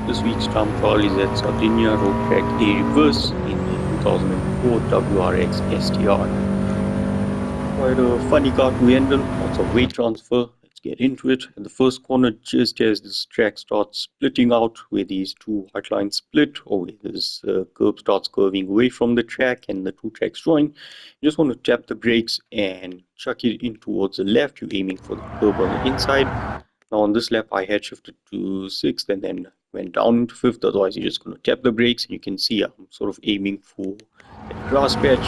This week's Trump trial is at Sardegna road track A reverse in the 2004 WRX STI. Quite a funny car to handle, lots of weight transfer. Let's get into it. At the first corner, just as this track starts splitting out, where these two white lines split, or where this curb starts curving away from the track and the two tracks join, you just want to tap the brakes and chuck it in towards the left. You're aiming for the curb on the inside. Now on this lap I had shifted to 6th and then went down into 5th, otherwise you're just going to tap the brakes, and you can see I'm sort of aiming for that grass patch.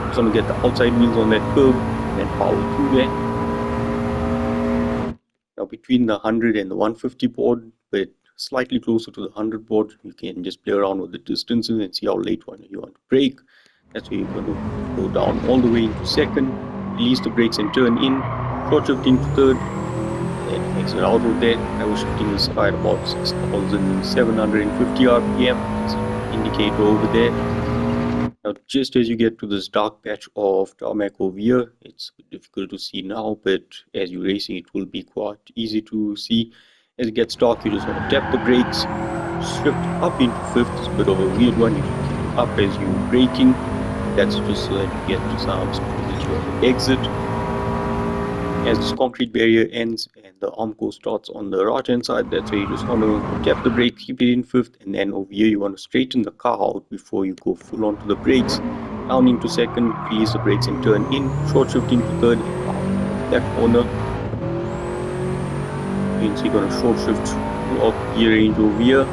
Just want to get the outside wheels on that curb and then power through there. Now between the 100 and the 150 board, but slightly closer to the 100 board, you can just play around with the distances and see how late you want to brake. That's where you're going to go down all the way into 2nd, release the brakes and turn in, short shifting to 3rd, and exit out of there. I was shifting this car at about 6,750 RPM. It's an indicator over there. Now just as you get to this dark patch of tarmac over here, it's difficult to see now, but as you're racing it will be quite easy to see. As it gets dark, you just want to tap the brakes, shift up into 5th. It's a bit of a weird one, you can keep up as you're braking. That's just so that you get to some stability on the exit. As this concrete barrier ends and the Armco starts on the right hand side, that's where you just want to tap the brake, keep it in 5th, and then over here you want to straighten the car out before you go full onto the brakes. Down into 2nd, release the brakes and turn in, short shift into 3rd, and out that corner. You can see you're going to short shift off gear range over here.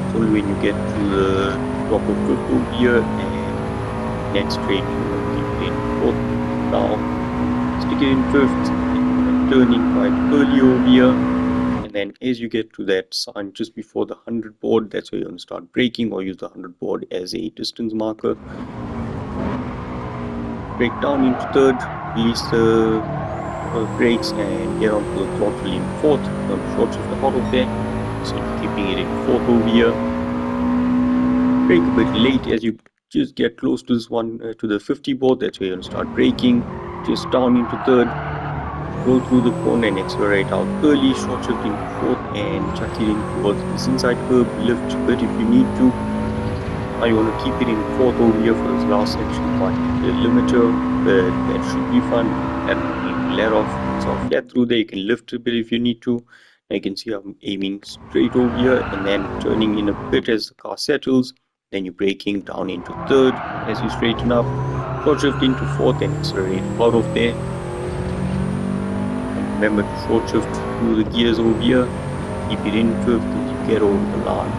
It's only when you get to the top of 5th over here and next straight you want to keep it in 4th. Now stick it in 5th, turning quite early over here, and then as you get to that sign just before the 100 board, that's where you're going to start braking, or use the 100 board as a distance marker. Brake down into 3rd, release the brakes and get onto the throttle in 4th. Now short shift out of there, so keeping it in 4th over here. Brake a bit late as you just get close to this one, to the 50 board, that's where you're going to start braking. Just down into 3rd, roll through the corner and accelerate out early, short shift into 4th and chuck it in towards this inside curb, lift a bit if you need to. Now you want to keep it in 4th over here for this last section, quite a limiter, but that should be fun. That will let off, it's all flat through there, you can lift a bit if you need to. Now you can see I'm aiming straight over here and then turning in a bit as the car settles, then you're braking down into 3rd as you straighten up. Short shift into 4th and accelerate out of there. And remember to short shift through the gears over here. Keep it in 5th as you get over the line.